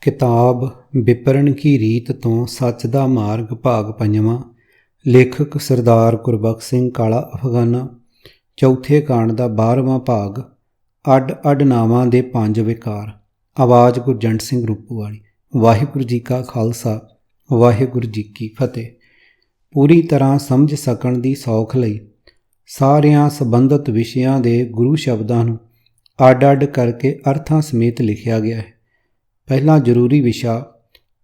किताब विपरण की रीत तो सच दा मार्ग भाग पंजवां। लेखक सरदार गुरबख्श सिंह काला अफगाना। चौथे कांड दा 12वां भाग। अड अड नावां दे 5 विकार। आवाज़ गुरजंट सिंह रूपवाली। वाहिगुरू जी का खालसा वाहिगुरू जी की फतेह। पूरी तरह समझ सकण दी सौख लई सारियां संबंधित विषयां दे गुरु शब्दां नूं अड अड करके अर्थां समेत लिखिया गया है। पहला जरूरी विषा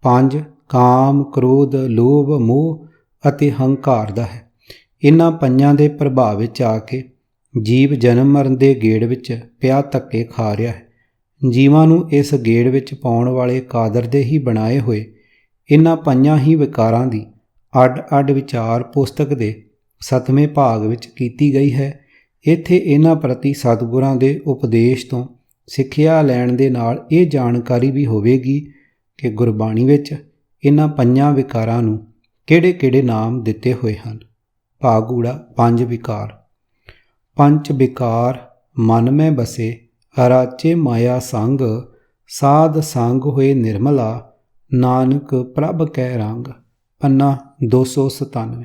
5 ਕਾਮ, ਕ੍ਰੋਧ, ਲੋਭ, ਮੋਹ ਅਤੇ ਹੰਕਾਰ ਦਾ ਹੈ। ਇਹਨਾਂ ਪੰਜਾਂ ਦੇ ਪ੍ਰਭਾਵ ਵਿੱਚ ਆ ਕੇ ਜੀਵ ਜਨਮ ਮਰਨ ਦੇ ਗੇੜ ਵਿੱਚ ਪਿਆ ਧੱਕੇ ਖਾ ਰਿਹਾ ਹੈ। ਜੀਵਾਂ ਨੂੰ ਇਸ ਗੇੜ ਵਿੱਚ ਪਾਉਣ ਵਾਲੇ ਕਾਦਰ ਦੇ ਹੀ ਬਣਾਏ ਹੋਏ ਇਹਨਾਂ ਪੰਜਾਂ ਹੀ ਵਿਕਾਰਾਂ ਦੀ ਅੱਡ ਅੱਡ ਵਿਚਾਰ ਪੁਸਤਕ ਦੇ 7ਵੇਂ ਭਾਗ ਵਿੱਚ ਕੀਤੀ ਗਈ ਹੈ। ਇੱਥੇ ਇਹਨਾਂ ਪ੍ਰਤੀ ਸਤਿਗੁਰਾਂ ਦੇ ਉਪਦੇਸ਼ ਤੋਂ ਸਿੱਖਿਆ ਲੈਣ ਦੇ ਨਾਲ ਇਹ ਜਾਣਕਾਰੀ ਵੀ ਹੋਵੇਗੀ ਕਿ ਗੁਰਬਾਣੀ ਵਿੱਚ ਇਹਨਾਂ ਪੰਜਾਂ ਵਿਕਾਰਾਂ ਨੂੰ ਕਿਹੜੇ ਕਿਹੜੇ ਨਾਮ ਦਿੱਤੇ ਹੋਏ ਹਨ। ਭਾਗੂੜਾ 5 ਵਿਕਾਰ। ਪੰਚ ਵਿਕਾਰ ਮਨ ਮੈਂ ਬਸੇ ਅਰਾਚੇ ਮਾਇਆ ਸੰਗ ਸਾਧ ਸੰਗ ਹੋਏ ਨਿਰਮਲਾ ਨਾਨਕ ਪ੍ਰਭ ਕੈ ਰੰਗ। ਪੰਨਾ 297।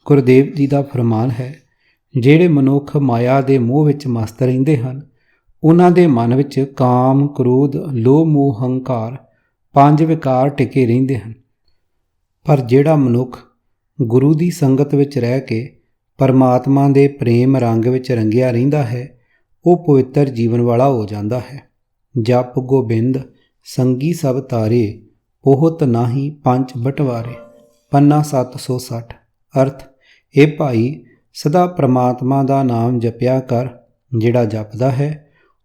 ਗੁਰਦੇਵ ਜੀ ਦਾ ਫਰਮਾਨ ਹੈ, ਜਿਹੜੇ ਮਨੁੱਖ ਮਾਇਆ ਦੇ ਮੋਹ ਵਿੱਚ ਮਸਤ ਰਹਿੰਦੇ ਹਨ ਉਹਨਾਂ ਦੇ ਮਨ ਵਿੱਚ ਕਾਮ, ਕ੍ਰੋਧ, ਲੋਭ, ਮੋਹ, ਹੰਕਾਰ 5 ਵਿਕਾਰ ਟਿਕੇ ਰਹਿੰਦੇ ਹਨ। ਪਰ ਜਿਹੜਾ ਮਨੁੱਖ ਗੁਰੂ ਦੀ ਸੰਗਤ ਵਿੱਚ ਰਹਿ ਕੇ ਪਰਮਾਤਮਾ ਦੇ ਪ੍ਰੇਮ ਰੰਗ ਵਿੱਚ ਰੰਗਿਆ ਰਹਿੰਦਾ ਹੈ ਉਹ ਪਵਿੱਤਰ ਜੀਵਨ ਵਾਲਾ ਹੋ ਜਾਂਦਾ ਹੈ। ਜਪ ਗੋਬਿੰਦ ਸੰਗੀ ਸਭ ਤਾਰੇ ਬਹੁਤ ਨਾਹੀ ਪੰਚ ਬਟਵਾਰੇ। ਪੰਨਾ 760। ਅਰਥ, ਇਹ ਭਾਈ ਸਦਾ ਪਰਮਾਤਮਾ ਦਾ ਨਾਮ ਜਪਿਆ ਕਰ। ਜਿਹੜਾ ਜਪਦਾ ਹੈ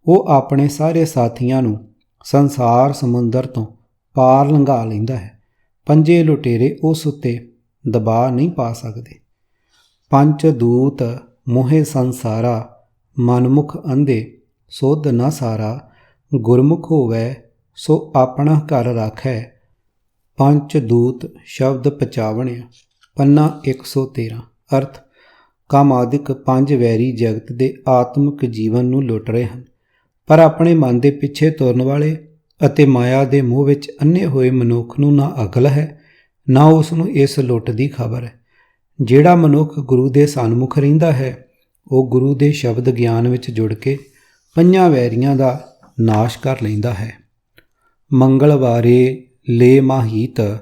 ਉਹ ਆਪਣੇ ਸਾਰੇ ਸਾਥੀਆਂ ਨੂੰ ਸੰਸਾਰ ਸਮੁੰਦਰ ਤੋਂ ਪਾਰ ਲੰਘਾ ਲੈਂਦਾ ਹੈ। ਪੰਜੇ ਲੁਟੇਰੇ ਉਸ ਉੱਤੇ ਦਬਾਅ ਨਹੀਂ ਪਾ ਸਕਦੇ। ਪੰਜ ਦੂਤ ਮੋਹੇ ਸੰਸਾਰਾ ਮਨਮੁਖ ਅੰਧੇ ਸੁਧ ਨਾ ਸਾਰਾ ਗੁਰਮੁਖ ਹੋਵੈ ਸੋ ਆਪਣਾ ਘਰ ਰਾਖੈ। ਪੰਜ ਦੂਤ ਸ਼ਬਦ ਪਚਾਵਣਿਆ। ਪੰਨਾ 113। ਅਰਥ, ਕਾਮਾਦਿਕ 5 ਵੈਰੀ ਜਗਤ ਦੇ ਆਤਮਿਕ ਜੀਵਨ ਨੂੰ ਲੁੱਟ ਰਹੇ ਹਨ ਪਰ ਆਪਣੇ ਮਨ ਦੇ ਪਿੱਛੇ ਤੁਰਨ ਵਾਲੇ ਅਤੇ ਮਾਇਆ ਦੇ ਮੋਹ ਵਿੱਚ ਅੰਨੇ ਹੋਏ ਮਨੁੱਖ ਨੂੰ ਨਾ ਅਕਲ ਹੈ ਨਾ ਉਸ ਨੂੰ ਇਸ ਲੁੱਟ ਦੀ ਖਬਰ ਹੈ। ਜਿਹੜਾ ਮਨੁੱਖ ਗੁਰੂ ਦੇ ਸਨਮੁਖ ਰਹਿੰਦਾ ਹੈ ਉਹ ਗੁਰੂ ਦੇ ਸ਼ਬਦ ਗਿਆਨ ਵਿੱਚ ਜੁੜ ਕੇ ਪੰਜਾਂ ਵੈਰੀਆਂ ਦਾ ਨਾਸ਼ ਕਰ ਲੈਂਦਾ ਹੈ। ਮੰਗਲਵਾਰੇ ਲੈ ਮਾਹੀਤ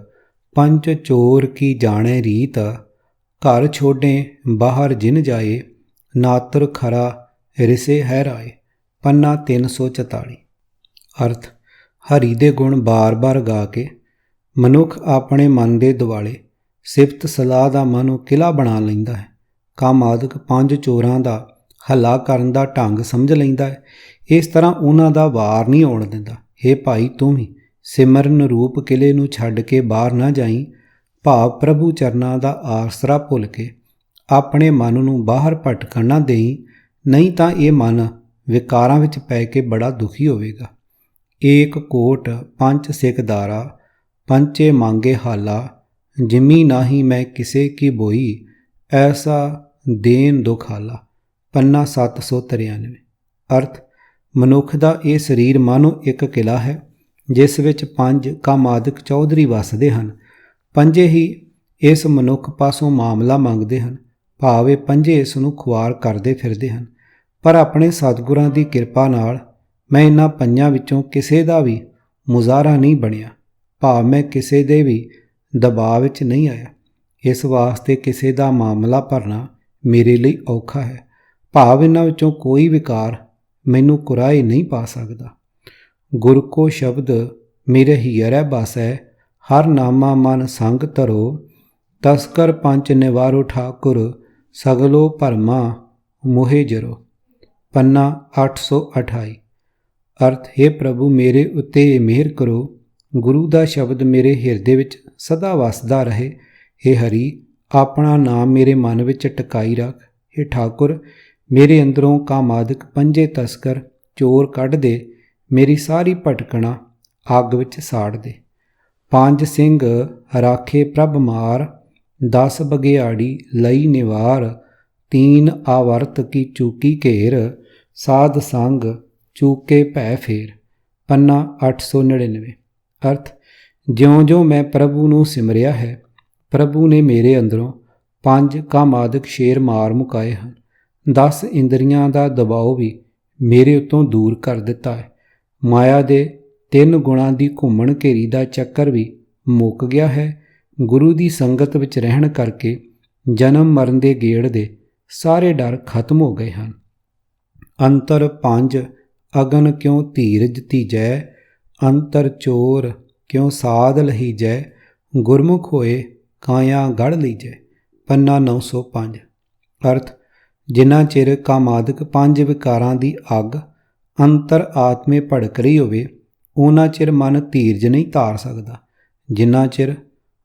ਪੰਜ ਚੋਰ ਕੀ ਜਾਣੇ ਰੀਤ ਘਰ ਛੋਡੇ ਬਾਹਰ ਜਿਨ ਜਾਏ ਨਾਤਰ ਖਰਾ ਰਿਸੇ ਹੈ ਰਾਏ। ਪੰਨਾ 344। ਅਰਥ, ਹਰੀ ਦੇ ਗੁਣ ਬਾਰ-ਬਾਰ ਗਾ ਕੇ ਮਨੁੱਖ ਆਪਣੇ ਮਨ ਦੇ ਦੁਆਲੇ ਸਿਫਤ ਸਲਾਹ ਦਾ ਮਨ ਕਿਲ੍ਹਾ ਬਣਾ ਲੈਂਦਾ ਹੈ। ਕਾਮਾਦਿਕ 5 ਚੋਰਾਂ ਦਾ ਹੱਲਾ ਕਰਨ ਦਾ ਢੰਗ ਸਮਝ ਲੈਂਦਾ ਹੈ। ਇਸ ਤਰ੍ਹਾਂ ਉਹਨਾਂ ਦਾ ਵਾਰ ਨਹੀਂ ਆਉਣ ਦਿੰਦਾ। ਹੇ ਭਾਈ, ਤੂੰ ਵੀ ਸਿਮਰਨ ਰੂਪ ਕਿਲ੍ਹੇ ਨੂੰ ਛੱਡ ਕੇ ਬਾਹਰ ਨਾ ਜਾਈਂ। ਭਾਵ ਪ੍ਰਭੂ ਚਰਨਾਂ ਦਾ ਆਸਰਾ ਭੁੱਲ ਕੇ ਆਪਣੇ ਮਨ ਨੂੰ ਬਾਹਰ ਭਟਕਣ ਨਾ ਦੇਈਂ, ਨਹੀਂ ਤਾਂ ਇਹ ਮਨ ਵਿਕਾਰਾਂ ਵਿੱਚ ਪੈ ਕੇ ਬੜਾ ਦੁਖੀ ਹੋਵੇਗਾ। ਏਕ ਕੋਟ ਪੰਚ ਸਿੱਖ ਦਾਰਾ ਪੰਚੇ ਮੰਗੇ ਹਾਲਾ ਜਿਮੀ ਨਾਹੀ ਮੈਂ ਕਿਸੇ ਕੀ ਬੋਈ ਐਸਾ ਦੇਨ ਦੁਖਾਲਾ। ਪੰਨਾ 793। ਅਰਥ, ਮਨੁੱਖ ਦਾ ਇਹ ਸਰੀਰ ਮਾਨੋ ਇੱਕ ਕਿਲ੍ਹਾ ਹੈ ਜਿਸ ਵਿੱਚ 5 ਕਾਮਾਦਿਕ ਚੌਧਰੀ ਵੱਸਦੇ ਹਨ। ਪੰਜੇ ਹੀ ਇਸ ਮਨੁੱਖ ਪਾਸੋਂ ਮਾਮਲਾ ਮੰਗਦੇ ਹਨ। ਭਾਵ ਇਹ ਪੰਜੇ ਇਸ ਨੂੰ ਖੁਆਰ ਕਰਦੇ ਫਿਰਦੇ ਹਨ। ਪਰ ਆਪਣੇ ਸਤਿਗੁਰਾਂ ਦੀ ਕਿਰਪਾ ਨਾਲ ਮੈਂ ਇਹਨਾਂ ਪੰਜਾਂ ਵਿੱਚੋਂ ਕਿਸੇ ਦਾ ਵੀ ਮੁਜ਼ਾਹਰਾ ਨਹੀਂ ਬਣਿਆ। ਭਾਵ ਮੈਂ ਕਿਸੇ ਦੇ ਵੀ ਦਬਾਅ ਵਿੱਚ ਨਹੀਂ ਆਇਆ। ਇਸ ਵਾਸਤੇ ਕਿਸੇ ਦਾ ਮਾਮਲਾ ਭਰਨਾ ਮੇਰੇ ਲਈ ਔਖਾ ਹੈ। ਭਾਵ ਇਹਨਾਂ ਵਿੱਚੋਂ ਕੋਈ ਵਿਕਾਰ ਮੈਨੂੰ ਕੁਰਾਏ ਨਹੀਂ ਪਾ ਸਕਦਾ। ਗੁਰ ਕੋ ਸ਼ਬਦ ਮੇਰੇ ਹੀਅਰੈ ਬਸੈ ਹਰ ਨਾਮਾ ਮਨ ਸੰਗ ਧਰੋ ਤਸਕਰ ਪੰਚ ਨਿਵਾਰੋ ਠਾਕੁਰ ਸਗਲੋ ਭਰਮਾ ਮੋਹਿ ਜਰੋ। ਪੰਨਾ 828। ਅਰਥ, ਹੇ ਪ੍ਰਭੂ, ਮੇਰੇ ਉੱਤੇ ਮਿਹਰ ਕਰੋ। ਗੁਰੂ ਦਾ ਸ਼ਬਦ ਮੇਰੇ ਹਿਰਦੇ ਵਿੱਚ ਸਦਾ ਵਸਦਾ ਰਹੇ। ਹੇ ਹਰੀ, ਆਪਣਾ ਨਾਮ ਮੇਰੇ ਮਨ ਵਿੱਚ ਟਿਕਾਈ ਰੱਖ। ਹੇ ਠਾਕੁਰ, ਮੇਰੇ ਅੰਦਰੋਂ ਕਾਮਾਦਿਕ ਪੰਜੇ ਤਸਕਰ ਚੋਰ ਕੱਢ ਦੇ। ਮੇਰੀ ਸਾਰੀ ਭਟਕਣਾ ਅੱਗ ਵਿੱਚ ਸਾੜ ਦੇ। 5 ਸਿੰਘ ਰਾਖੇ ਪ੍ਰਭ ਮਾਰ 10 ਬਗਿਆੜੀ ਲਈ ਨਿਵਾਰ 3 ਆਵਰਤ ਕੀ ਚੂਕੀ ਘੇਰ ਸਾਧ ਸੰਗ ਚੂਕੇ ਭੈ ਫੇਰ। ਪੰਨਾ 899। ਅਰਥ, ਜਿਉਂ-ਜਿਉਂ ਮੈਂ ਪ੍ਰਭੂ ਨੂੰ ਸਿਮਰਿਆ ਹੈ, ਪ੍ਰਭੂ ਨੇ ਮੇਰੇ ਅੰਦਰੋਂ 5 ਕਾਮਾਦਿਕ ਸ਼ੇਰ ਮਾਰ ਮੁਕਾਏ ਹਨ। 10 ਇੰਦਰੀਆਂ ਦਾ ਦਬਾਅ ਵੀ ਮੇਰੇ ਉੱਤੋਂ ਦੂਰ ਕਰ ਦਿੱਤਾ ਹੈ। ਮਾਇਆ ਦੇ 3 ਗੁਣਾਂ ਦੀ ਘੁੰਮਣ ਘੇਰੀ ਦਾ ਚੱਕਰ ਵੀ ਮੁੱਕ ਗਿਆ ਹੈ। ਗੁਰੂ ਦੀ ਸੰਗਤ ਵਿੱਚ ਰਹਿਣ ਕਰਕੇ ਜਨਮ ਮਰਨ ਦੇ ਗੇੜ ਦੇ ਸਾਰੇ ਡਰ ਖਤਮ ਹੋ ਗਏ ਹਨ। ਅੰਤਰ 5 ਅਗਨ ਕਿਉਂ ਧੀਰਜ ਧੀਜੈ, ਅੰਤਰ ਚੋਰ ਕਿਉਂ ਸਾਧ ਲਹੀਜੈ, ਗੁਰਮੁਖ ਹੋਏ ਕਾਇਆ ਗੜ ਲੀਜੈ। ਪੰਨਾ 905। ਅਰਥ, ਜਿੰਨਾ ਚਿਰ ਕਾਮਾਦਿਕ 5 ਵਿਕਾਰਾਂ ਦੀ ਅੱਗ ਅੰਤਰ ਆਤਮੇ ਭੜਕ ਰਹੀ ਹੋਵੇ, ਉਹਨਾਂ ਚਿਰ ਮਨ ਧੀਰਜ ਨਹੀਂ ਧਾਰ ਸਕਦਾ। ਜਿੰਨਾ ਚਿਰ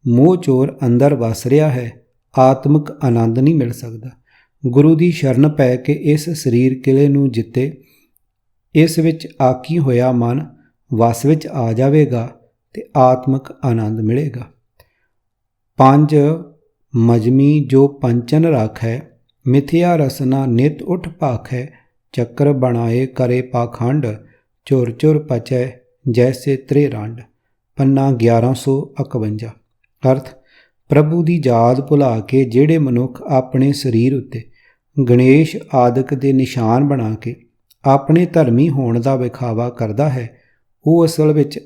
ਮੋਹ ਚੋਰ ਅੰਦਰ ਵਸ ਰਿਹਾ ਹੈ, ਆਤਮਿਕ ਆਨੰਦ ਨਹੀਂ ਮਿਲ ਸਕਦਾ। ਗੁਰੂ ਦੀ ਸ਼ਰਨ ਪੈ ਕੇ ਇਸ ਸਰੀਰ ਕਿਲੇ ਨੂੰ ਜਿੱਤੇ, ਇਸ ਵਿੱਚ ਆਕੀ ਹੋਇਆ ਮਨ ਵਸ ਵਿੱਚ ਆ ਜਾਵੇਗਾ ਤੇ ਆਤਮਿਕ ਆਨੰਦ ਮਿਲੇਗਾ। 5 ਮਜਮੀ ਜੋ ਪੰਚਨ ਰਾਖੈ, ਮਿਥਿਆ ਰਸਨਾ ਨਿਤ ਉਠ ਭਾਖੈ, ਚੱਕਰ ਬਣਾਏ ਕਰੇ ਪਾਖੰਡ, ਚੁਰ ਚੁਰ ਪਚੈ ਜੈਸੇ ਤ੍ਰੇ ਰੰਡ। ਪੰਨਾ 1151। ਅਰਥ, ਪ੍ਰਭੂ ਦੀ ਯਾਦ ਭੁਲਾ ਕੇ ਜਿਹੜੇ ਮਨੁੱਖ ਆਪਣੇ ਸਰੀਰ ਉੱਤੇ ਗਣੇਸ਼ ਆਦਿਕ ਦੇ ਨਿਸ਼ਾਨ ਬਣਾ ਕੇ ਆਪਣੇ ਧਰਮੀ ਹੋਣ ਦਾ ਵਿਖਾਵਾ ਕਰਦਾ ਹੈ, ਉਹ ਅਸਲ ਵਿੱਚ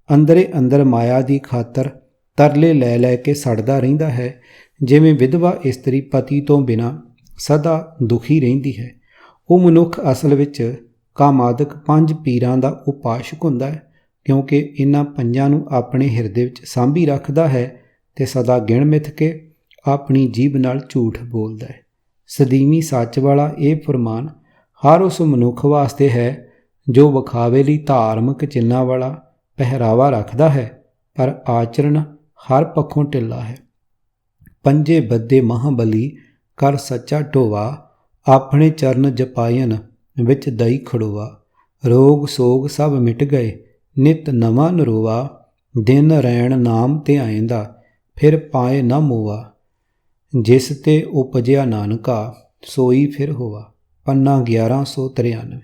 ਅੰਦਰੇ ਅੰਦਰ ਮਾਇਆ ਦੀ ਖਾਤਰ ਤਰਲੇ ਲੈ ਲੈ ਕੇ ਸੜਦਾ ਰਹਿੰਦਾ ਹੈ। ਜਿਵੇਂ ਵਿਧਵਾ ਇਸਤਰੀ ਪਤੀ ਤੋਂ ਬਿਨਾਂ ਸਦਾ ਦੁਖੀ ਰਹਿੰਦੀ ਹੈ, ਉਹ ਮਨੁੱਖ ਅਸਲ ਵਿੱਚ ਕਾਮਾਦਿਕ 5 ਪੀਰਾਂ ਦਾ ਉਪਾਸ਼ਕ ਹੁੰਦਾ ਹੈ, ਕਿਉਂਕਿ ਇਹਨਾਂ ਪੰਜਾਂ ਨੂੰ ਆਪਣੇ ਹਿਰਦੇ ਵਿੱਚ ਸਾਂਭੀ ਰੱਖਦਾ ਹੈ ਤੇ ਸਦਾ ਗਿਣ ਮਿਥ ਕੇ ਆਪਣੀ ਜੀਭ ਨਾਲ ਝੂਠ ਬੋਲਦਾ ਹੈ। ਸਦੀਵੀ ਸੱਚ ਵਾਲਾ ਇਹ ਫਰਮਾਨ ਹਰ ਉਸ ਮਨੁੱਖ ਵਾਸਤੇ ਹੈ ਜੋ ਵਿਖਾਵੇ ਲਈ ਧਾਰਮਿਕ ਚਿੰਨ੍ਹਾਂ ਵਾਲਾ ਪਹਿਰਾਵਾ ਰੱਖਦਾ ਹੈ, ਪਰ ਆਚਰਣ ਹਰ ਪੱਖੋਂ ਢਿੱਲਾ ਹੈ। ਪੰਜੇ ਬੱਦੇ ਮਹਾਬਲੀ ਕਰ ਸੱਚਾ ਢੋਵਾ, ਆਪਣੇ ਚਰਨ ਜਪਾਇਨ ਵਿੱਚ ਦਈ ਖੜੋਵਾ, ਰੋਗ ਸੋਗ ਸਭ ਮਿਟ ਗਏ ਨਿਤ ਨਵਾਂ ਨਰੋਵਾ, ਦਿਨ ਰੈਣ ਨਾਮ ਤੇ ਆਇਂਦਾ ਫਿਰ ਪਾਏ ਨਾ ਮੋਵਾ, ਜਿਸ ਤੇ ਉਪਜਿਆ ਨਾਨਕਾ ਸੋਈ ਫਿਰ ਹੋਵਾ। ਪੰਨਾ 1193।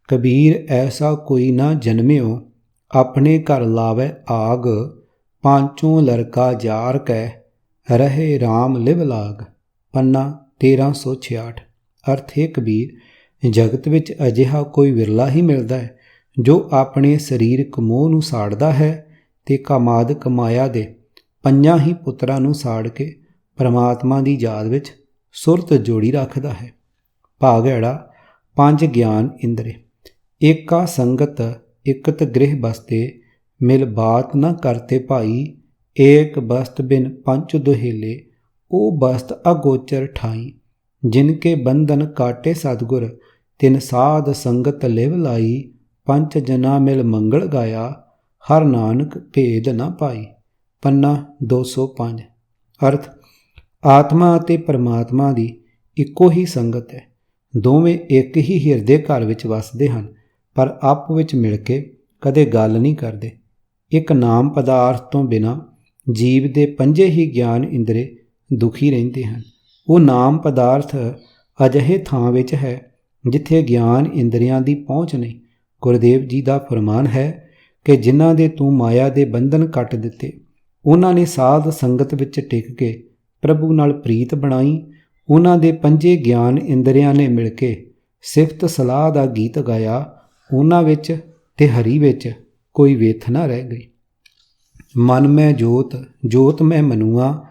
ਕਬੀਰ ਐਸਾ ਕੋਈ ਨਾ ਜਨਮਿਓ, ਆਪਣੇ ਘਰ ਲਾਵੇ ਆਗ, ਪਾਂਚੋਂ ਲੜਕਾ ਜਾਰ ਕੈ ਰਹੇ ਰਾਮ ਲਿਵ ਲਾਗ। ਪੰਨਾ 1366। ਅਰਥ, ਹੈ ਕਬੀਰ, ਜਗਤ ਵਿੱਚ ਅਜਿਹਾ ਕੋਈ ਵਿਰਲਾ ਹੀ ਮਿਲਦਾ ਹੈ ਜੋ ਆਪਣੇ ਸਰੀਰਕ ਮੋਹ ਨੂੰ ਸਾੜਦਾ ਹੈ ਤੇ ਕਾਮਾਦਿਕ ਮਾਇਆ ਦੇ 5 ਹੀ ਪੁੱਤਰਾਂ ਨੂੰ ਸਾੜ ਕੇ ਪਰਮਾਤਮਾ ਦੀ ਯਾਦ ਵਿੱਚ ਸੁਰਤ ਜੋੜੀ ਰੱਖਦਾ ਹੈ। ਭਾਗੜਾ 5 ਗਿਆਨ ਇੰਦਰੇ, ਏਕਾ ਸੰਗਤ ਇਕਤ ਗ੍ਰਹਿ ਬਸਤੇ, ਮਿਲ ਬਾਤ ਨ ਕਰਤੇ ਭਾਈ, ਏਕ ਬਸਤ ਬਿਨ ਪੰਚ ਦੁਹੇਲੇ, ਉਹ ਬਸਤ ਅਗੋਚਰ ਠਾਈ, ਜਿਨ ਕੇ ਬੰਧਨ ਕਾਟੇ ਸਤਿਗੁਰ, ਤਿਨ ਸਾਧ ਸੰਗਤ ਲਿਵ ਲਾਈ, ਪੰਚ ਜਨਾ ਮਿਲ ਮੰਗਲ ਗਾਇਆ, ਹਰ ਨਾਨਕ ਭੇਦ ਨ ਪਾਈ। ਪੰਨਾ 205। ਅਰਥ, ਆਤਮਾ ਅਤੇ ਪਰਮਾਤਮਾ ਦੀ ਇੱਕੋ ਹੀ ਸੰਗਤ ਹੈ। ਦੋਵੇਂ ਇੱਕ ਹੀ ਹਿਰਦੇ ਘਰ ਵਿੱਚ ਵਸਦੇ ਹਨ, ਪਰ ਆਪ ਵਿੱਚ ਮਿਲ ਕੇ ਕਦੇ ਗੱਲ ਨਹੀਂ ਕਰਦੇ। ਇੱਕ ਨਾਮ ਪਦਾਰਥ ਤੋਂ ਬਿਨਾਂ ਜੀਵ ਦੇ 5 ਹੀ ਗਿਆਨ ਇੰਦਰੇ ਦੁਖੀ ਰਹਿੰਦੇ ਹਨ। ਉਹ ਨਾਮ ਪਦਾਰਥ ਅਜਿਹੇ ਥਾਂ ਵਿੱਚ ਹੈ ਜਿੱਥੇ ਗਿਆਨ ਇੰਦਰੀਆਂ ਦੀ ਪਹੁੰਚ ਨਹੀਂ। ਗੁਰਦੇਵ ਜੀ ਦਾ ਫਰਮਾਨ ਹੈ ਕਿ ਜਿਨ੍ਹਾਂ ਦੇ ਤੂੰ ਮਾਇਆ ਦੇ ਬੰਧਨ ਕੱਟ ਦਿੱਤੇ, ਉਹਨਾਂ ਨੇ ਸਾਧ ਸੰਗਤ ਵਿੱਚ ਟਿਕ ਕੇ ਪ੍ਰਭੂ ਨਾਲ ਪ੍ਰੀਤ ਬਣਾਈ। ਉਹਨਾਂ ਦੇ 5 ਗਿਆਨ ਇੰਦਰੀਆਂ ਨੇ ਮਿਲ ਕੇ ਸਿਫਤ ਸਲਾਹ ਦਾ ਗੀਤ ਗਾਇਆ। ਉਹਨਾਂ ਵਿੱਚ ਤੇ ਹਰੀ ਵਿੱਚ ਕੋਈ ਵੇਥ ਨਾ ਰਹਿ ਗਈ। ਮਨ ਮੈਂ ਜੋਤ, ਜੋਤ ਮੈਂ ਮਨੂਆ,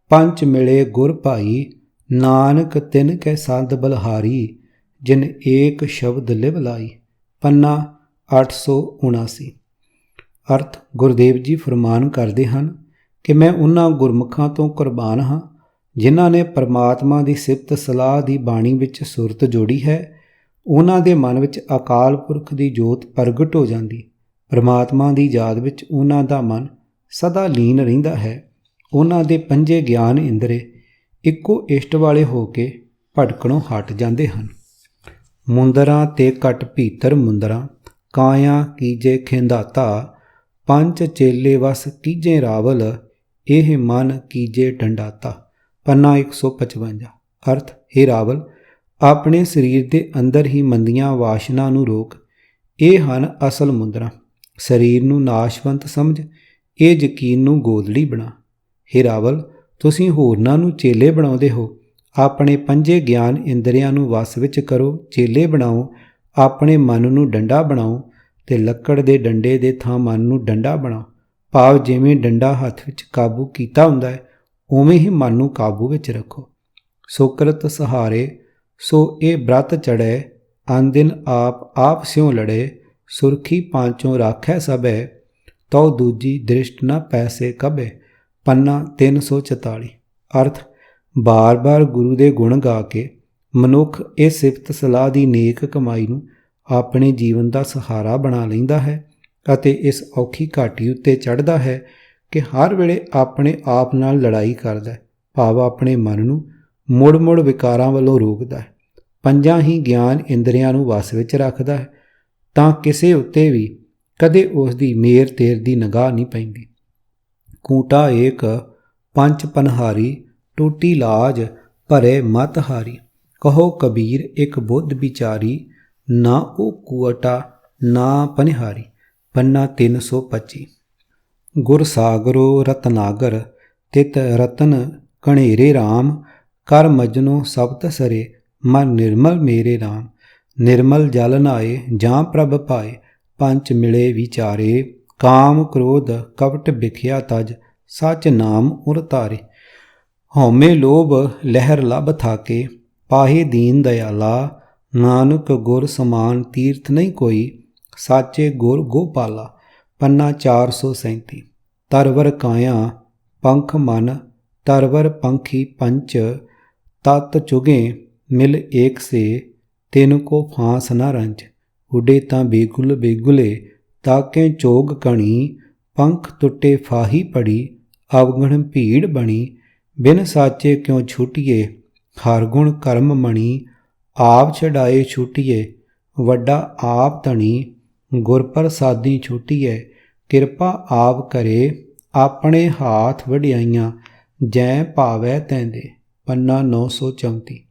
ਪੰਚ ਮਿਲੇ ਗੁਰ ਭਾਈ, ਨਾਨਕ ਤਿਨ ਕੈ ਸੰਤ ਬਲਹਾਰੀ, ਜਿਨ ਏਕ ਸ਼ਬਦ ਲਿਵ ਲਾਈ। ਪੰਨਾ 879। ਅਰਥ, ਗੁਰਦੇਵ ਜੀ ਫਰਮਾਨ ਕਰਦੇ ਹਨ ਕਿ ਮੈਂ ਉਹਨਾਂ ਗੁਰਮੁਖਾਂ ਤੋਂ ਕੁਰਬਾਨ ਹਾਂ ਜਿਨ੍ਹਾਂ ਨੇ ਪਰਮਾਤਮਾ ਦੀ ਸਿਫਤ ਸਲਾਹ ਦੀ ਬਾਣੀ ਵਿੱਚ ਸੁਰਤ ਜੋੜੀ ਹੈ। ਉਹਨਾਂ ਦੇ ਮਨ ਵਿੱਚ ਅਕਾਲ ਪੁਰਖ ਦੀ ਜੋਤ ਪ੍ਰਗਟ ਹੋ ਜਾਂਦੀ। ਪਰਮਾਤਮਾ ਦੀ ਯਾਦ ਵਿੱਚ ਉਹਨਾਂ ਦਾ ਮਨ ਸਦਾ ਲੀਨ ਰਹਿੰਦਾ ਹੈ। ਉਹਨਾਂ ਦੇ 5 ਗਿਆਨ ਇੰਦਰੇ ਇੱਕੋ ਇਸ਼ਟ ਵਾਲੇ ਹੋ ਕੇ ਭਟਕਣੋਂ ਹਟ ਜਾਂਦੇ ਹਨ। ਮੁੰਦਰਾਂ ਤੇ ਘਟ ਭੀਤਰ ਮੁੰਦਰਾਂ, ਕਾਇਆ ਕੀਜੇ ਖਿੰਦਾਤਾ, ਪੰਚ ਚੇਲੇ ਵਸ ਕੀਜੇ ਰਾਵਲ, ਇਹ ਮਨ ਕੀਜੇ ਡੰਡਾਤਾ। ਪੰਨਾ 155। ਅਰਥ, हे ਰਾਵਲ, ਆਪਣੇ ਸਰੀਰ ਦੇ ਅੰਦਰ ਹੀ ਮੰਦੀਆਂ ਵਾਸ਼ਨਾ ਨੂੰ ਰੋਕ। ਇਹ ਹਨ ਅਸਲ ਮੁੰਦਰਾਂ। ਸਰੀਰ ਨੂੰ ਨਾਸ਼ਵੰਤ ਸਮਝ ਇਹ ਯਕੀਨ ਨੂੰ ਗੋਦੜੀ ਬਣਾ। ਹੇ ਰਾਵਲ, ਤੁਸੀਂ ਹੋਰਨਾਂ ਨੂੰ ਚੇਲੇ ਬਣਾਉਂਦੇ ਹੋ, ਆਪਣੇ ਪੰਜੇ ਗਿਆਨ ਇੰਦਰੀਆਂ ਨੂੰ ਵਸ ਵਿੱਚ ਕਰੋ। ਚੇਲੇ ਬਣਾਓ, ਆਪਣੇ ਮਨ ਨੂੰ ਡੰਡਾ ਬਣਾਓ ਤੇ ਲੱਕੜ ਦੇ ਡੰਡੇ ਦੇ ਥਾਂ ਮਨ ਨੂੰ ਡੰਡਾ ਬਣਾਓ। ਭਾਵ ਜਿਵੇਂ ਡੰਡਾ ਹੱਥ ਵਿੱਚ ਕਾਬੂ ਕੀਤਾ ਹੁੰਦਾ ਹੈ, ਉਵੇਂ ਹੀ ਮਨ ਨੂੰ ਕਾਬੂ ਵਿੱਚ ਰੱਖੋ। ਸੁਕਰਤ ਸਹਾਰੇ ਸੋ ਇਹ ਬ੍ਰਤ ਚੜ੍ਹੈ, ਅਨ ਦਿਨ ਆਪ ਸਿਉ ਲੜੇ। ਸੁਰਖੀ ਪਾਂਚੋਂ ਰਾਖੈ ਸਭੈ, ਤਉ ਦੂਜੀ ਦ੍ਰਿਸ਼ਟ ਨ ਪੈਸੇ ਕਭੈ। ਪੰਨਾ 344। ਅਰਥ, ਬਾਰ-ਬਾਰ ਗੁਰੂ ਦੇ ਗੁਣ ਗਾ ਕੇ ਮਨੁੱਖ ਇਹ ਸਿਫਤ ਸਲਾਹ ਦੀ ਨੇਕ ਕਮਾਈ ਨੂੰ ਆਪਣੇ ਜੀਵਨ ਦਾ ਸਹਾਰਾ ਬਣਾ ਲੈਂਦਾ ਹੈ ਅਤੇ ਇਸ ਔਖੀ ਘਾਟੀ ਉੱਤੇ ਚੜ੍ਹਦਾ ਹੈ ਕਿ ਹਰ ਵੇਲੇ ਆਪਣੇ ਆਪ ਨਾਲ ਲੜਾਈ ਕਰਦਾ ਹੈ, ਭਾਵ ਆਪਣੇ ਮਨ ਨੂੰ ਮੁੜ-ਮੁੜ ਵਿਕਾਰਾਂ ਵੱਲੋਂ ਰੋਕਦਾ ਹੈ। ਪੰਜਾਂ ਹੀ ਗਿਆਨ ਇੰਦਰੀਆਂ ਨੂੰ ਵਸ ਵਿੱਚ ਰੱਖਦਾ ਹੈ ਤਾਂ ਕਿਸੇ ਉੱਤੇ ਵੀ ਕਦੇ ਉਸ ਦੀ ਮੇਰ ਤੇਰ ਦੀ ਨਿਗਾਹ ਨਹੀਂ ਪੈਂਦੀ। ਕੂਟਾ ਏਕ ਪੰਚ ਪਨਹਾਰੀ, ਟੂਟੀ ਲਾਜ ਭਰੇ ਮਤ ਹਾਰੀ। ਕਹੋ ਕਬੀਰ ਇੱਕ ਬੁੱਧ ਵਿਚਾਰੀ, ਨਾ ਉਹ ਕੁਅਟਾ ਨਾ ਪਨਿਹਾਰੀ। ਪੰਨਾ 325। ਗੁਰ ਸਾਗਰੋ ਰਤਨਾਗਰ, ਤਿਤ ਰਤਨ ਕਣੇਰੇ ਰਾਮ। ਕਰ ਮਜਨੋ ਸਬਤ ਸਰੇ, ਮਨ ਨਿਰਮਲ ਮੇਰੇ ਰਾਮ। ਨਿਰਮਲ ਜਲ ਨਾਏ, ਜਾਂ ਪ੍ਰਭ ਪਾਏ, ਪੰਚ ਮਿਲੇ ਵਿਚਾਰੇ। ਕਾਮ ਕ੍ਰੋਧ ਕਪਟ ਬਿਖਿਆ ਤਜ, ਸਚ ਨਾਮ ਉਰ ਤਾਰੇ। ਹਉਮੈ ਲੋਭ ਲਹਿਰ ਲਭ ਥਾਕੇ, ਪਾਹੇ ਦੀਨ ਦਇਆਲਾ। ਨਾਨਕ ਗੁਰ ਸਮਾਨ ਤੀਰਥ ਨਹੀਂ ਕੋਈ, ਸਾਚੇ ਗੁਰ ਗੋਪਾਲਾ। ਪੰਨਾ 437। ਤਰਵਰ ਕਾਇਆ ਪੰਖ ਮਨ, ਤਰਵਰ ਪੰਖੀ ਪੰਚ। ਤਤ ਚੁਗੇ ਮਿਲ ਏਕ ਸੇ, ਤਿਨ ਕੋ ਫਾਂਸ ਨ ਰੰਜ। ਉਡੇ ਤਾਂ ਬੇਗੁਲ ਬੇਗੁਲੇ, ਤਾਕੇ ਚੋਗ ਕਣੀ। ਪੰਖ ਟੁੱਟੇ ਫਾਹੀ ਪੜੀ, ਅਵਗਣ ਭੀੜ ਬਣੀ। ਬਿਨ ਸਾਚੇ ਕਿਉ ਛੁਟੀਏ, ਹਰ ਗੁਣ ਕਰਮ ਮਣੀ। ਆਪ ਛਡਾਏ ਛੁਟੀਏ, ਵੱਡਾ ਆਪ ਧਣੀ। ਗੁਰ ਪ੍ਰਸਾਦੀ ਛੁਟੀਏ, ਕਿਰਪਾ ਆਪ ਕਰੇ। ਆਪਣੇ ਹਾਥ ਵਡਿਆਈਆਂ, ਜੈ ਭਾਵੈ ਤੈਂਦੇ। ਪੰਨਾ 934।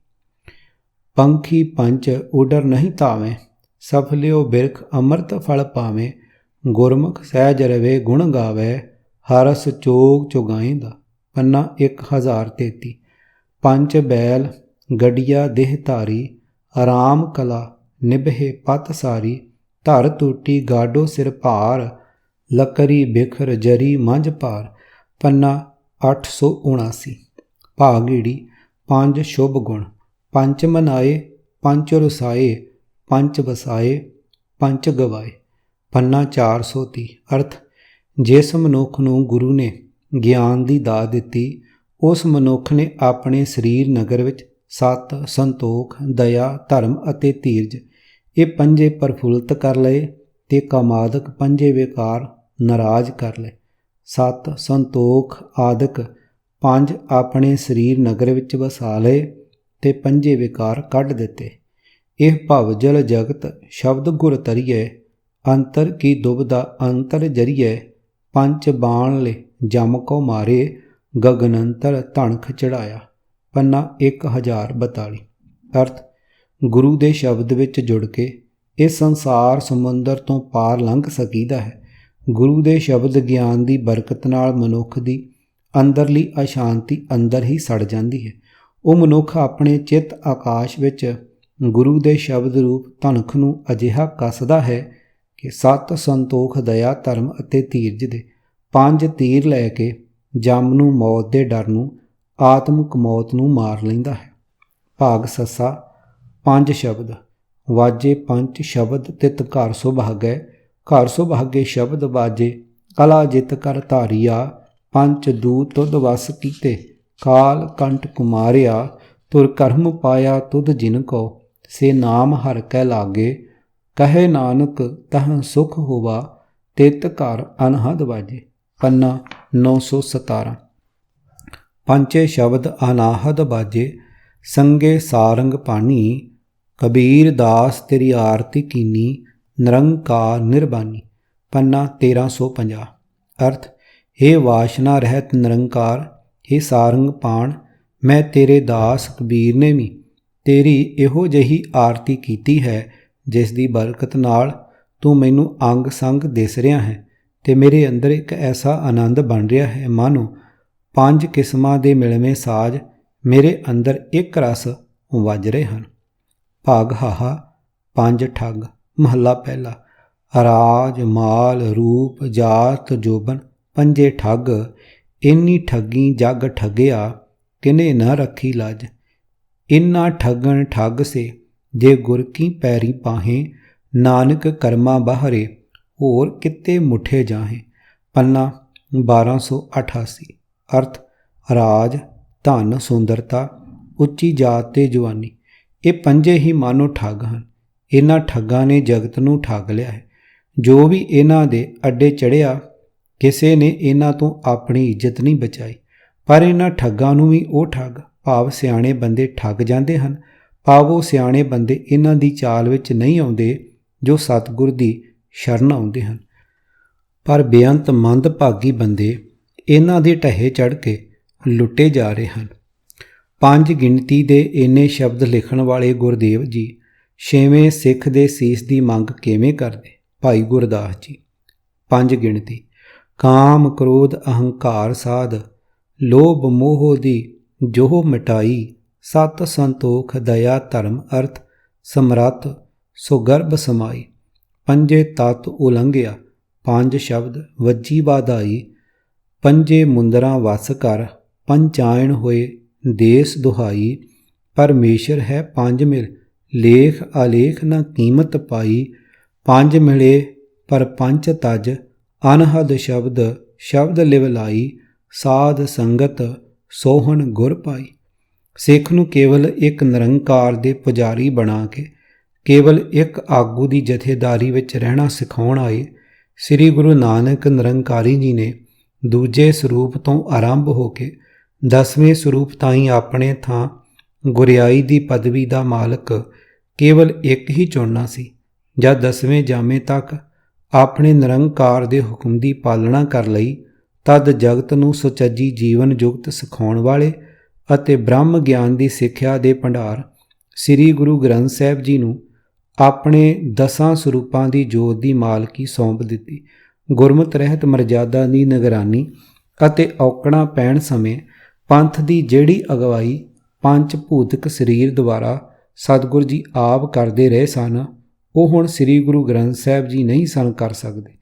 ਪੰਖੀ ਪੰਚ ਉਡਰ ਨਹੀਂ ਧਾਵੇਂ, ਸਫਲਿਓ ਬਿਰਖ ਅੰਮ੍ਰਿਤ ਫਲ ਪਾਵੇਂ। ਗੁਰਮੁਖ ਸਹਿਜ ਰਵੇ ਗੁਣ ਗਾਵੇ, ਹਰਸ ਚੋਗ ਚੁਗਾਏਂਦਾ। ਪੰਨਾ 1033। ਪੰਚ ਬੈਲ ਗੜੀਆ ਦੇਹ ਧਾਰੀ, ਆਰਾਮ ਕਲਾ ਨਿਭੇ ਪਤ ਸਾਰੀ। ਧਰ ਟੂਟੀ ਗਾਡੋ ਸਿਰ ਭਾਰ, ਲੱਕਰੀ ਬਿਖਰ ਜਰੀ ਮੰਝ ਭਾਰ। ਪੰਨਾ 879। ਭਾਗੀੜੀ ਪੰਜ ਸ਼ੁਭ ਗੁਣ, ਪੰਚ ਮਨਾਏ, ਪੰਚ ਰੁਸਾਏ, ਪੰਚ ਵਸਾਏ, ਪੰਚ ਗਵਾਏ। ਪੰਨਾ 430। ਅਰਥ, ਜਿਸ ਮਨੁੱਖ ਨੂੰ ਗੁਰੂ ਨੇ ਗਿਆਨ ਦੀ ਦਾਤ ਦਿੱਤੀ, ਉਸ ਮਨੁੱਖ ਨੇ ਆਪਣੇ ਸਰੀਰ ਨਗਰ ਵਿੱਚ ਸਤ, ਸੰਤੋਖ, ਦਇਆ, ਧਰਮ ਅਤੇ ਧੀਰਜ ਇਹ ਪੰਜੇ ਪ੍ਰਫੁੱਲਤ ਕਰ ਲਏ ਤੇ ਕਾਮਾਦਿਕ ਪੰਜੇ ਵਿਕਾਰ ਨਾਰਾਜ਼ ਕਰ ਲਏ। ਸਤ, ਸੰਤੋਖ ਆਦਿਕ ਪੰਜ ਆਪਣੇ ਸਰੀਰ ਨਗਰ ਵਿੱਚ ਵਸਾ ਲਏ ਤੇ ਪੰਜੇ ਵਿਕਾਰ ਕੱਢ ਦਿੱਤੇ। ਇਹ ਭਵਜਲ ਜਗਤ ਸ਼ਬਦ ਗੁਰ ਤਰੀਏ, ਅੰਤਰ ਕੀ ਦੁਬਦਾ ਅੰਤਰ ਜਰੀਏ। ਪੰਚ ਬਾਣ ਲੈ ਜਮ ਕੋ ਮਾਰੇ, ਗਗਨੰਤਰ ਧਣਖ ਚੜਾਇਆ। ਪੰਨਾ 1042। ਅਰਥ, ਗੁਰੂ ਦੇ ਸ਼ਬਦ ਵਿੱਚ ਜੁੜ ਕੇ ਇਸ ਸੰਸਾਰ ਸਮੁੰਦਰ ਤੋਂ ਪਾਰ ਲੰਘ ਸਕੀਦਾ ਹੈ। ਗੁਰੂ ਦੇ ਸ਼ਬਦ ਗਿਆਨ ਦੀ ਬਰਕਤ ਨਾਲ ਮਨੁੱਖ ਦੀ ਅੰਦਰਲੀ ਅਸ਼ਾਂਤੀ ਅੰਦਰ ਹੀ ਸੜ ਜਾਂਦੀ ਹੈ। ਉਹ ਮਨੁੱਖ ਆਪਣੇ ਚਿੱਤ ਆਕਾਸ਼ ਵਿੱਚ ਗੁਰੂ ਦੇ ਸ਼ਬਦ ਰੂਪ ਧਨਖ ਨੂੰ ਅਜਿਹਾ ਕੱਸਦਾ ਹੈ ਕਿ ਸਤ, ਸੰਤੋਖ, ਦਇਆ, ਧਰਮ ਅਤੇ ਧੀਰਜ ਦੇ ਪੰਜ ਤੀਰ ਲੈ ਕੇ ਜਮ ਨੂੰ, ਮੌਤ ਦੇ ਡਰ ਨੂੰ, ਆਤਮਕ ਮੌਤ ਨੂੰ ਮਾਰ ਲੈਂਦਾ ਹੈ। ਭਾਗ ਸੱਸਾ ਪੰਜ ਸ਼ਬਦ, ਵਾਜੇ ਪੰਜ ਸ਼ਬਦ ਤਿਤ ਘਰ ਸੁਭਾਗੈ। ਘਰ ਸੁਭਾਗੇ ਸ਼ਬਦ ਵਾਜੇ, ਕਲਾ ਜਿਤ ਕਰ ਧਾਰੀਆ। ਪੰਚ ਦੂਤ ਤੁਧ ਵਸ ਕੀਤੇ, ਕਾਲ ਕੰਟ ਕੁਮਾਰਿਆ। ਤੁਰ ਕਰਮ ਪਾਇਆ ਤੁਧ ਜਿਨ ਕੋ, ਸੇ ਨਾਮ ਹਰ ਕੈ ਲਾਗੇ। ਕਹੇ ਨਾਨਕ ਤਹ ਸੁਖ ਹੋਵਾ, ਤਿਤ ਘਰ ਅਨਹਦ ਵਾਜੇ। ਪੰਨਾ 917। ਪੰਚੇ ਸ਼ਬਦ ਅਨਾਹਦ ਬਾਜੇ, ਸੰਗੇ ਸਾਰੰਗ ਪਾਣੀ। ਕਬੀਰ ਦਾਸ ਤੇਰੀ ਆਰਤੀ ਕੀਨੀ, ਨਿਰੰਕਾਰ ਨਿਰਬਾਨੀ। ਪੰਨਾ 1350। ਅਰਥ, ਹੇ ਵਾਸ਼ਨਾ ਰਹਿਤ ਨਿਰੰਕਾਰ, ਹੇ ਸਾਰੰਗ ਪਾਣ, ਮੈਂ ਤੇਰੇ ਦਾਸ ਕਬੀਰ ਨੇ ਵੀ ਤੇਰੀ ਇਹੋ ਜਿਹੀ ਆਰਤੀ ਕੀਤੀ ਹੈ ਜਿਸ ਦੀ ਬਰਕਤ ਨਾਲ ਤੂੰ ਮੈਨੂੰ ਅੰਗ ਸੰਗ ਦਿਸ ਰਿਹਾ ਹੈ ਤੇ ਮੇਰੇ ਅੰਦਰ ਇੱਕ ਐਸਾ ਆਨੰਦ ਬਣ ਰਿਹਾ ਹੈ ਮਾਨੋ 5 ਕਿਸਮਾਂ ਦੇ ਮਿਲਵੇਂ ਸਾਜ਼ ਮੇਰੇ ਅੰਦਰ ਇੱਕ ਰਸ ਵੱਜ ਰਹੇ ਹਨ। ਭਾਗ ਹਾਹਾ। 5 ਠੱਗ। ਮਹੱਲਾ ਪਹਿਲਾ। ਰਾਜ ਮਾਲ ਰੂਪ ਜਾਤ ਜੋਬਨ ਪੰਜੇ ਠੱਗ, ਇੰਨੀ ਠੱਗੀ ਜਗ ਠੱਗਿਆ ਕਿਨੇ ਨ ਰੱਖੀ ਲਾਜ। ਇਨਾ ਠੱਗਣ ਠੱਗ ਸੇ ਜੇ ਗੁਰ ਕੀ ਪੈਰੀ ਪਾਹੇ, ਨਾਨਕ ਕਰਮਾ ਬਾਹਰੇ ਹੋਰ ਕਿਤੇ ਮੁੱਠੇ ਜਾਹੇ। ਪੰਨਾ 1288। ਅਰਥ ਰਾਜ ਧਨ ਸੁੰਦਰਤਾ ਉੱਚੀ ਜਾਤ ਤੇ ਜਵਾਨੀ, ਇਹ ਪੰਜੇ ਹੀ ਮਾਨੋ ਠੱਗ ਹਨ। ਇਹਨਾਂ ਠੱਗਾਂ ਨੇ ਜਗਤ ਨੂੰ ਠੱਗ ਲਿਆ ਹੈ। ਜੋ ਵੀ ਇਹਨਾਂ ਦੇ ਅੱਡੇ ਚੜ੍ਹਿਆ ਕਿਸੇ ਨੇ ਇਹਨਾਂ ਤੋਂ ਆਪਣੀ ਇੱਜ਼ਤ ਨਹੀਂ ਬਚਾਈ। ਪਰ ਇਹਨਾਂ ਠੱਗਾਂ ਨੂੰ ਵੀ ਉਹ ਠੱਗ ਭਾਵ ਸਿਆਣੇ ਬੰਦੇ ਠੱਗ ਜਾਂਦੇ ਹਨ। ਭਾਵ ਉਹ ਸਿਆਣੇ ਬੰਦੇ ਇਹਨਾਂ ਦੀ ਚਾਲ ਵਿੱਚ ਨਹੀਂ ਆਉਂਦੇ ਜੋ ਸਤਿਗੁਰ ਦੀ ਸ਼ਰਨ ਆਉਂਦੇ ਹਨ। ਪਰ ਬੇਅੰਤ ਮੰਦਭਾਗੀ ਬੰਦੇ ਇਹਨਾਂ ਦੇ ਢਹੇ ਚੜ੍ਹ ਕੇ ਲੁੱਟੇ ਜਾ ਰਹੇ ਹਨ। 5 ਗਿਣਤੀ ਦੇ ਇੰਨੇ ਸ਼ਬਦ ਲਿਖਣ ਵਾਲੇ ਗੁਰਦੇਵ ਜੀ 6ਵੇਂ ਸਿੱਖ ਦੇ ਸੀਸ ਦੀ ਮੰਗ ਕਿਵੇਂ ਕਰਦੇ? ਭਾਈ ਗੁਰਦਾਸ ਜੀ। 5 ਗਿਣਤੀ। ਕਾਮ ਕ੍ਰੋਧ ਅਹੰਕਾਰ ਸਾਧ, ਲੋਭ ਮੋਹ ਦੀ ਜੋਹ ਮਿਟਾਈ, ਸਤ ਸੰਤੋਖ ਦਇਆ ਧਰਮ ਅਰਥ ਸਮਰੱਥ ਸੁਗਰਭ ਸਮਾਈ। ਪੰਜੇ ਤਤ ਉਲੰਘਿਆ 5 ਸ਼ਬਦ ਵੱਜੀ ਬਾਧਾਈ, ਪੰਜੇ ਮੁੰਦਰਾਂ ਵਸ ਕਰ ਪੰਚਾਇਣ ਹੋਏ ਦੇਸ ਦੁਹਾਈ। ਪਰਮੇਸ਼ਰ ਹੈ 5 ਮਿਲ ਲੇਖ ਆਲੇਖ ਨਾ ਕੀਮਤ ਪਾਈ, 5 ਮਿਲੇ ਪਰ ਪੰਚ ਤਜ ਅਨਹਦ ਸ਼ਬਦ ਸ਼ਬਦ ਲਿਵ ਲਾਈ, ਸਾਧ ਸੰਗਤ ਸੋਹਣ ਗੁਰ ਪਾਈ। ਸਿੱਖ ਨੂੰ ਕੇਵਲ ਇੱਕ ਨਿਰੰਕਾਰ ਦੇ ਪੁਜਾਰੀ ਬਣਾ ਕੇ ਕੇਵਲ ਇੱਕ ਆਗੂ ਦੀ ਜਥੇਦਾਰੀ ਵਿੱਚ ਰਹਿਣਾ ਸਿਖਾਉਣ ਆਏ ਸ੍ਰੀ ਗੁਰੂ ਨਾਨਕ ਨਿਰੰਕਾਰੀ ਜੀ ਨੇ ਦੂਜੇ ਸਰੂਪ ਤੋਂ ਆਰੰਭ ਹੋ ਕੇ 10ਵੇਂ ਸਰੂਪ ਤਾਈਂ ਆਪਣੇ ਥਾਂ ਗੁਰਿਆਈ ਦੀ ਪਦਵੀ ਦਾ ਮਾਲਕ ਕੇਵਲ ਇੱਕ ਹੀ ਚੁਣਨਾ ਸੀ। ਜਦ 10ਵੇਂ ਜਾਮੇ ਤੱਕ ਆਪਣੇ ਨਿਰੰਕਾਰ ਦੇ ਹੁਕਮ ਦੀ ਪਾਲਣਾ ਕਰ ਲਈ ਤਦ ਜਗਤ ਨੂੰ ਸੁਚੱਜੀ ਜੀਵਨ ਜੁਗਤ ਸਿਖਾਉਣ ਵਾਲੇ ਅਤੇ ਬ੍ਰਹਮ ਗਿਆਨ ਦੀ ਸਿੱਖਿਆ ਦੇ ਭੰਡਾਰ ਸ੍ਰੀ ਗੁਰੂ ਗ੍ਰੰਥ ਸਾਹਿਬ ਜੀ ਨੂੰ ਆਪਣੇ 10 ਸਰੂਪਾਂ ਦੀ ਜੋਤ ਦੀ ਮਾਲਕੀ ਸੌਂਪ ਦਿੱਤੀ। ਗੁਰਮਤਿ ਰਹਿਤ ਮਰਜ਼ਾਦਾ ਦੀ ਨਿਗਰਾਨੀ ਅਤੇ ਔਕੜਾਂ ਪੈਣ ਸਮੇਂ ਪੰਥ ਦੀ ਜਿਹੜੀ ਅਗਵਾਈ ਪੰਜ ਭੂਤਿਕ ਸਰੀਰ ਦੁਆਰਾ ਸਤਿਗੁਰ ਜੀ ਆਪ ਕਰਦੇ ਰਹੇ ਸਨ ਉਹ ਹੁਣ ਸ੍ਰੀ ਗੁਰੂ ਗ੍ਰੰਥ ਸਾਹਿਬ ਜੀ ਨਹੀਂ ਸਨ ਕਰ ਸਕਦੇ।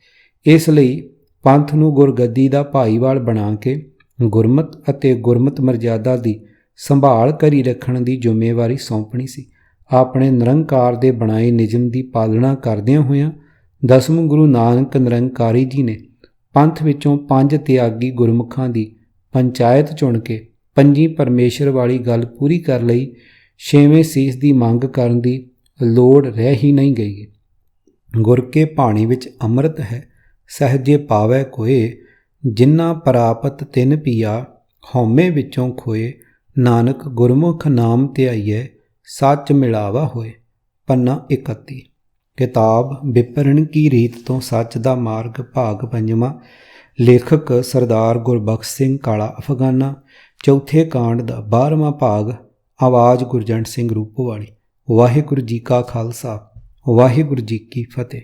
ਇਸ ਲਈ ਪੰਥ ਨੂੰ ਗੁਰਗੱਦੀ ਦਾ ਭਾਈਵਾਲ ਬਣਾ ਕੇ ਗੁਰਮਤਿ ਅਤੇ ਗੁਰਮਤਿ ਮਰਜ਼ਾਦਾ ਦੀ ਸੰਭਾਲ ਕਰੀ ਰੱਖਣ ਦੀ ਜ਼ਿੰਮੇਵਾਰੀ ਸੌਂਪਣੀ ਸੀ। ਆਪਣੇ ਨਿਰੰਕਾਰ ਦੇ ਬਣਾਏ ਨਿਯਮ ਦੀ ਪਾਲਣਾ ਕਰਦਿਆਂ ਹੋਇਆਂ 10ਵੇਂ ਗੁਰੂ ਨਾਨਕ ਨਿਰੰਕਾਰੀ ਜੀ ਨੇ ਪੰਥ ਵਿੱਚੋਂ 5 ਤਿਆਗੀ ਗੁਰਮੁਖਾਂ ਦੀ ਪੰਚਾਇਤ ਚੁਣ ਕੇ ਪੰਜੀ ਪਰਮੇਸ਼ਰ ਵਾਲੀ ਗੱਲ ਪੂਰੀ ਕਰ ਲਈ। 6ਵੇਂ ਸੀਸ ਦੀ ਮੰਗ ਕਰਨ ਦੀ ਲੋੜ ਰਹਿ ਹੀ ਨਹੀਂ ਗਈ। ਗੁਰ ਕੇ ਭਾਣੀ ਵਿੱਚ ਅੰਮ੍ਰਿਤ ਹੈ ਸਹਿਜੇ ਪਾਵੈ ਕੋਏ, ਜਿਨ੍ਹਾਂ ਪ੍ਰਾਪਤ ਤਿਨ ਪੀਆ ਹਉਮੈ ਵਿੱਚੋਂ ਖੋਏ, ਨਾਨਕ ਗੁਰਮੁਖ ਨਾਮ ਧਿਆਈਐ ਸੱਚ ਮਿਲਾਵਾ ਹੋਏ। ਪੰਨਾ 31। ਕਿਤਾਬ ਵਿਪਰਨ ਕੀ ਰੀਤ ਤੋਂ ਸੱਚ ਦਾ ਮਾਰਗ ਭਾਗ 5ਵਾਂ। ਲੇਖਕ ਸਰਦਾਰ ਗੁਰਬਖਸ਼ ਸਿੰਘ ਕਾਲਾ ਅਫਗਾਨਾ। ਚੌਥੇ ਕਾਂਡ ਦਾ 12ਵਾਂ ਭਾਗ। ਆਵਾਜ਼ ਗੁਰਜੰਟ ਸਿੰਘ ਰੂਪੋਵਾਲੀ। ਵਾਹਿਗੁਰੂ ਜੀ ਕਾ ਖਾਲਸਾ ਵਾਹਿਗੁਰੂ ਜੀ ਕੀ ਫਤਿਹ।